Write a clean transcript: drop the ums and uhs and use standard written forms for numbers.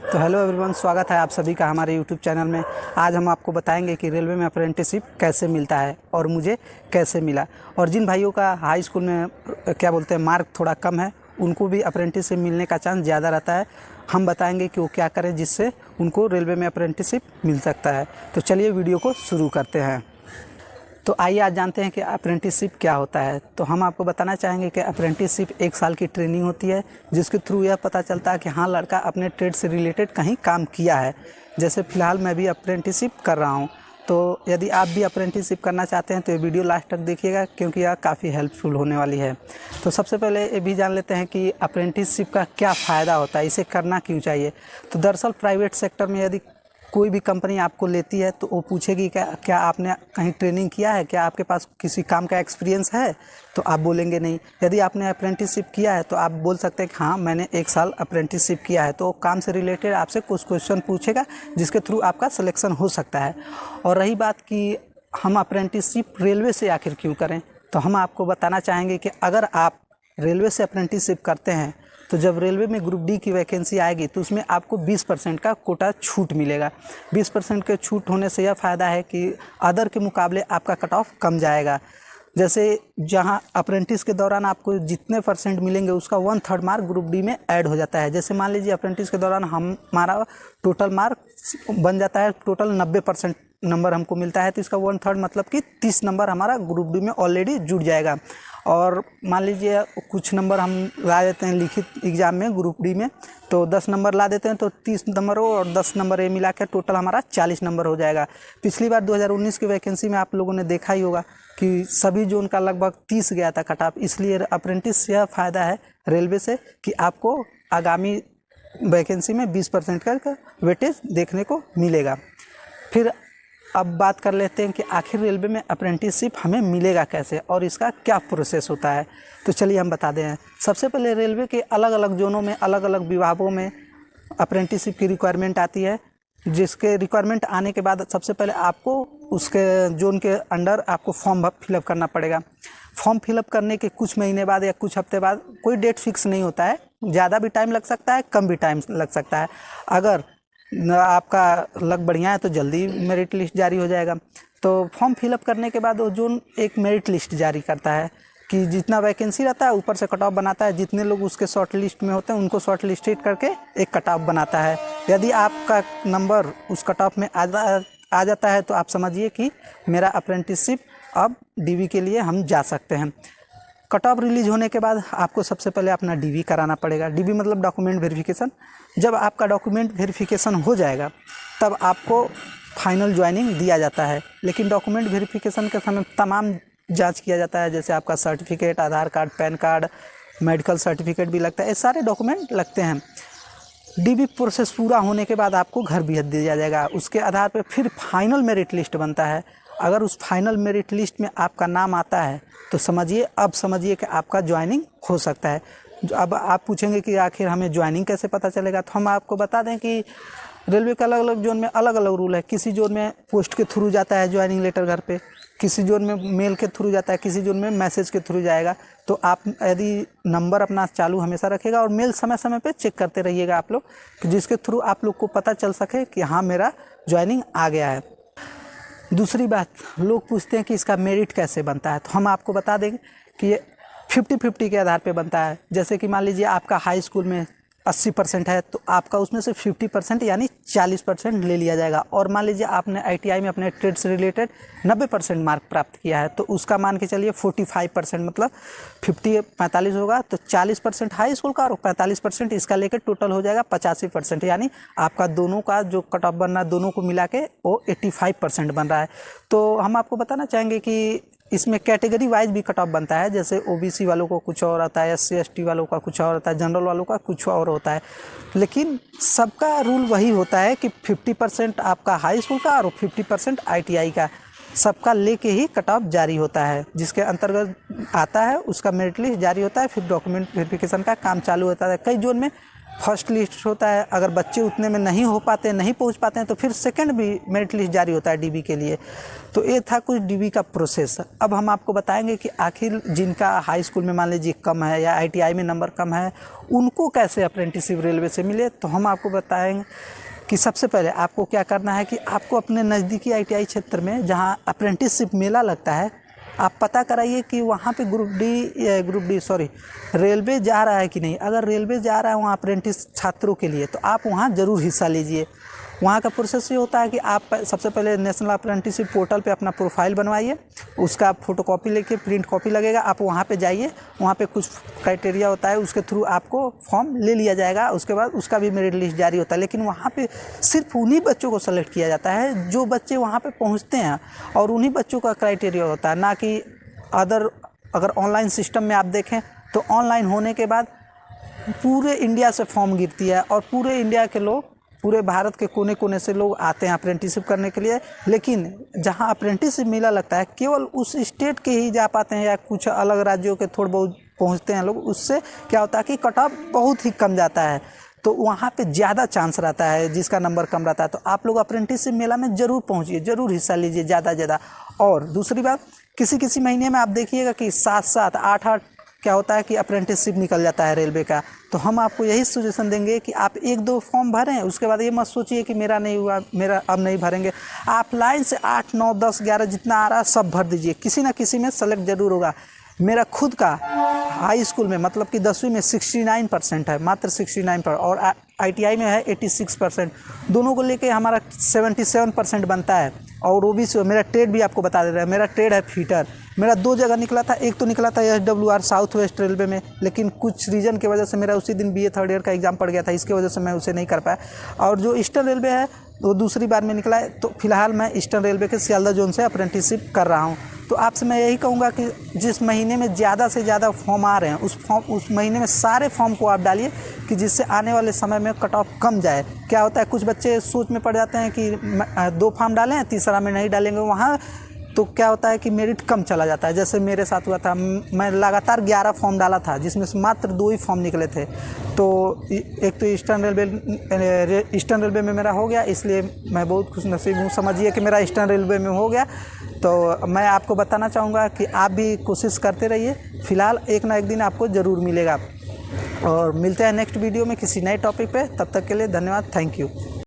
तो hello everyone, स्वागत है आप सभी का हमारे यूट्यूब चैनल में। आज हम आपको बताएंगे कि रेलवे में अप्रेंटिसशिप कैसे मिलता है और मुझे कैसे मिला। और जिन भाइयों का हाई स्कूल में मार्क थोड़ा कम है, उनको भी अप्रेंटिसशिप मिलने का चांस ज़्यादा रहता है। हम बताएंगे कि वो क्या करें जिससे उनको रेलवे में अप्रेंटिसशिप मिल सकता है। तो चलिए वीडियो को शुरू करते हैं। तो आइए आज जानते हैं कि अप्रेंटिसशिप क्या होता है। तो हम आपको बताना चाहेंगे कि अप्रेंटिसशिप 1 साल की ट्रेनिंग होती है, जिसके थ्रू यह पता चलता है कि हाँ, लड़का अपने ट्रेड से रिलेटेड कहीं काम किया है। जैसे फ़िलहाल मैं भी अप्रेंटिसशिप कर रहा हूँ, तो यदि आप भी अप्रेंटिसशिप करना चाहते हैं तो ये वीडियो लास्ट तक देखिएगा, क्योंकि यह काफ़ी हेल्पफुल होने वाली है। तो सबसे पहले ये भी जान लेते हैं कि अप्रेंटिसशिप का क्या फ़ायदा होता है, इसे करना क्यों चाहिए। तो दरअसल प्राइवेट सेक्टर में यदि कोई भी कंपनी आपको लेती है तो वो पूछेगी क्या आपने कहीं ट्रेनिंग किया है, क्या आपके पास किसी काम का एक्सपीरियंस है, तो आप बोलेंगे नहीं। यदि आपने अप्रेंटिसशिप किया है तो आप बोल सकते हैं कि हाँ, मैंने 1 साल अप्रेंटिसशिप किया है। तो काम से रिलेटेड आपसे कुछ क्वेश्चन पूछेगा, जिसके थ्रू आपका सिलेक्शन हो सकता है। और रही बात कि हम अप्रेंटिसशिप रेलवे से आखिर क्यों करें, तो हम आपको बताना चाहेंगे कि अगर आप रेलवे से अप्रेंटिसशिप करते हैं तो जब रेलवे में ग्रुप डी की वैकेंसी आएगी तो उसमें आपको 20% का कोटा छूट मिलेगा। 20% के छूट होने से यह फ़ायदा है कि अदर के मुकाबले आपका कट ऑफ कम जाएगा। जैसे जहां अप्रेंटिस के दौरान आपको जितने परसेंट मिलेंगे उसका 1/3 मार्क ग्रुप डी में ऐड हो जाता है। जैसे मान लीजिए अप्रेंटिस के दौरान हमारा टोटल मार्क बन जाता है, टोटल 90% नंबर हमको मिलता है, तो इसका 1/3 मतलब कि 30 नंबर हमारा ग्रुप डी में ऑलरेडी जुड़ जाएगा। और मान लीजिए कुछ नंबर हम ला देते हैं लिखित एग्ज़ाम में ग्रुप डी में, तो 10 नंबर ला देते हैं, तो 30 नंबर हो और 10 नंबर ये मिला के टोटल हमारा 40 नंबर हो जाएगा। पिछली बार 2019 की वैकेंसी में आप लोगों ने देखा ही होगा कि सभी जोन का लगभग 30 गया था कट ऑफ। इसलिए अप्रेंटिस यह फ़ायदा है रेलवे से कि आपको आगामी वैकेंसी में 20% का वेटेज देखने को मिलेगा। फिर अब बात कर लेते हैं कि आखिर रेलवे में अप्रेंटिसशिप हमें मिलेगा कैसे और इसका क्या प्रोसेस होता है। तो चलिए हम बता दें। सबसे पहले रेलवे के अलग अलग जोनों में, अलग अलग विभागों में अप्रेंटिसशिप की रिक्वायरमेंट आती है, जिसके रिक्वायरमेंट आने के बाद सबसे पहले आपको उसके जोन के अंडर आपको फॉर्म फिलअप करना पड़ेगा। फॉर्म फिलअप करने के कुछ महीने बाद या कुछ हफ्ते बाद, कोई डेट फिक्स नहीं होता है, ज़्यादा भी टाइम लग सकता है, कम भी टाइम लग सकता है। अगर आपका लक बढ़िया है तो जल्दी मेरिट लिस्ट जारी हो जाएगा। तो फॉर्म फिलअप करने के बाद वो जोन एक मेरिट लिस्ट जारी करता है कि जितना वैकेंसी रहता है ऊपर से कट ऑफ बनाता है, जितने लोग उसके शॉर्ट लिस्ट में होते हैं उनको शॉर्ट लिस्टेड करके एक कट ऑफ बनाता है। यदि आपका नंबर उस कट ऑफ में आ जाता है तो आप समझिए कि मेरा अप्रेंटिसशिप अब डीवी के लिए हम जा सकते हैं। कट ऑफ रिलीज होने के बाद आपको सबसे पहले अपना डीवी कराना पड़ेगा। डीवी मतलब डॉक्यूमेंट वेरिफिकेशन। जब आपका डॉक्यूमेंट वेरिफिकेशन हो जाएगा तब आपको फाइनल ज्वाइनिंग दिया जाता है। लेकिन डॉक्यूमेंट वेरिफिकेशन के समय तमाम जांच किया जाता है, जैसे आपका certificate, Aadhaar card, PAN card, medical certificate भी लगता है, ये सारे डॉक्यूमेंट लगते हैं। डीवी प्रोसेस पूरा होने के बाद आपको घर भेज दिया जाएगा। उसके आधार पर फिर फाइनल मेरिट लिस्ट बनता है। अगर उस फाइनल मेरिट लिस्ट में आपका नाम आता है तो समझिए कि आपका ज्वाइनिंग हो सकता है। अब आप पूछेंगे कि आखिर हमें ज्वाइनिंग कैसे पता चलेगा, तो हम आपको बता दें कि रेलवे के अलग अलग जोन में अलग अलग रूल है। किसी जोन में पोस्ट के थ्रू जाता है ज्वाइनिंग लेटर घर पे, किसी जोन में मेल के थ्रू जाता है, किसी जोन में मैसेज के थ्रू जाएगा। तो आप यदि नंबर अपना चालू हमेशा रखेगा और मेल समय समय पे चेक करते रहिएगा आप लोग, जिसके थ्रू आप लोग को पता चल सके कि हाँ, मेरा ज्वाइनिंग आ गया है। दूसरी बात, लोग पूछते हैं कि इसका मेरिट कैसे बनता है, तो हम आपको बता देंगे कि ये 50-50 के आधार पे बनता है। जैसे कि मान लीजिए आपका हाई स्कूल में 80% है तो आपका उसमें से 50% यानी 40% ले लिया जाएगा। और मान लीजिए आपने आईटीआई में अपने ट्रेड से रिलेटेड 90% मार्क प्राप्त किया है तो उसका मान के चलिए 45%, मतलब 45 होगा, तो 40% हाई स्कूल का और 45% इसका लेकर टोटल हो जाएगा 85%। यानी आपका दोनों का जो कट ऑफ बन रहा है, दोनों को मिला के वो 85% बन रहा है। तो हम आपको बताना चाहेंगे कि इसमें कैटेगरी वाइज भी कट ऑफ बनता है। जैसे ओबीसी वालों को कुछ और आता है, एससी एसटी वालों का कुछ और होता है, जनरल वालों का कुछ और होता है। लेकिन सबका रूल वही होता है कि 50% आपका हाई स्कूल का और 50% आईटीआई का, सबका लेके ही कट ऑफ जारी होता है। जिसके अंतर्गत आता है उसका मेरिट लिस्ट जारी होता है, फिर डॉक्यूमेंट वेरिफिकेशन का काम चालू होता है। कई जोन में फर्स्ट लिस्ट होता है, अगर बच्चे उतने में नहीं हो पाते, नहीं पहुंच पाते हैं तो फिर सेकंड भी मेरिट लिस्ट जारी होता है डीबी के लिए। तो ये था कुछ डीबी का प्रोसेस। अब हम आपको बताएंगे कि आखिर जिनका हाई स्कूल में मान लीजिए कम है या आईटीआई में नंबर कम है, उनको कैसे अप्रेंटिसशिप रेलवे से मिले। तो हम आपको बताएंगे कि सबसे पहले आपको क्या करना है कि आपको अपने नज़दीकी आईटीआई क्षेत्र में जहाँ अप्रेंटिसशिप मेला लगता है, आप पता कराइए कि वहाँ पे रेलवे जा रहा है कि नहीं। अगर रेलवे जा रहा है वहाँ अप्रेंटिस छात्रों के लिए, तो आप वहाँ ज़रूर हिस्सा लीजिए। वहाँ का प्रोसेस ये होता है कि आप सबसे पहले नेशनल अप्रेंटिसशिप पोर्टल पे अपना प्रोफाइल बनवाइए, उसका फ़ोटोकॉपी लेके प्रिंट कॉपी लगेगा, आप वहाँ पे जाइए। वहाँ पे कुछ क्राइटेरिया होता है, उसके थ्रू आपको फॉर्म ले लिया जाएगा। उसके बाद उसका भी मेरिट लिस्ट जारी होता है, लेकिन वहाँ पे सिर्फ उन्हीं बच्चों को सेलेक्ट किया जाता है जो बच्चे वहाँ पे पहुँचते हैं, और उन्हीं बच्चों का क्राइटेरिया होता है, ना कि अगर ऑनलाइन सिस्टम में आप देखें तो ऑनलाइन होने के बाद पूरे इंडिया से फॉर्म गिरती है और पूरे इंडिया के लोग, पूरे भारत के कोने कोने से लोग आते हैं अप्रेंटिसशिप करने के लिए। लेकिन जहां अप्रेंटिसशिप मेला लगता है, केवल उस स्टेट के ही जा पाते हैं या कुछ अलग राज्यों के थोड़े बहुत पहुंचते हैं लोग। उससे क्या होता है कि कट ऑफ बहुत ही कम जाता है, तो वहाँ पे ज़्यादा चांस रहता है जिसका नंबर कम रहता है। तो आप लोग अप्रेंटिसशिप मेला में ज़रूर पहुँचिए, ज़रूर हिस्सा लीजिए ज़्यादा ज़्यादा। और दूसरी बात, किसी किसी महीने में आप देखिएगा कि 7-7, 8-8 क्या होता है कि अप्रेंटिसशिप निकल जाता है रेलवे का। तो हम आपको यही सजेशन देंगे कि आप 1-2 फॉर्म भरें, उसके बाद ये मत सोचिए कि मेरा नहीं हुआ, मेरा अब नहीं भरेंगे। आप लाइन से 8, 9, 10, 11 जितना आ रहा है सब भर दीजिए, किसी ना किसी में सेलेक्ट जरूर होगा। मेरा खुद का हाई स्कूल में मतलब कि 10वीं में 69% है, मात्र 69%, और आईटीआई में है 86%। दोनों को लेके हमारा 77% बनता है। और वो भी मेरा ट्रेड भी आपको बता दे रहा है, मेरा ट्रेड है फीटर। मेरा 2 जगह निकला था, एक तो निकला था SWR साउथ वेस्ट रेलवे में, लेकिन कुछ रीज़न की वजह से मेरा उसी दिन BA थर्ड ईयर का एग्ज़ाम पड़ गया था, इसकी वजह से मैं उसे नहीं कर पाया। और जो ईस्टर्न रेलवे है वो दूसरी बार में निकला है। तो फिलहाल मैं ईस्टर्न रेलवे के सियालदह जोन से अप्रेंटिसशिप कर रहा हूँ। तो आपसे मैं यही कहूँगा कि जिस महीने में ज़्यादा से ज़्यादा फॉर्म आ रहे हैं, उस महीने में सारे फॉर्म को आप डालिए, कि जिससे आने वाले समय में कट ऑफ कम जाए। क्या होता है, कुछ बच्चे सोच में पड़ जाते हैं कि 2 फॉर्म डालें, तीसरा में नहीं डालेंगे, वहाँ तो क्या होता है कि मेरिट कम चला जाता है। जैसे मेरे साथ हुआ था, मैं लगातार 11 फॉर्म डाला था, जिसमें से मात्र 2 ही फॉर्म निकले थे। तो एक तो ईस्टर्न रेलवे में मेरा हो गया, इसलिए मैं बहुत खुशनसीब हूँ। समझिए कि मेरा ईस्टर्न रेलवे में हो गया। तो मैं आपको बताना चाहूँगा कि आप भी कोशिश करते रहिए, फिलहाल एक ना एक दिन आपको ज़रूर मिलेगा। और मिलते हैं नेक्स्ट वीडियो में किसी नए टॉपिक पे। तब तक के लिए धन्यवाद, थैंक यू।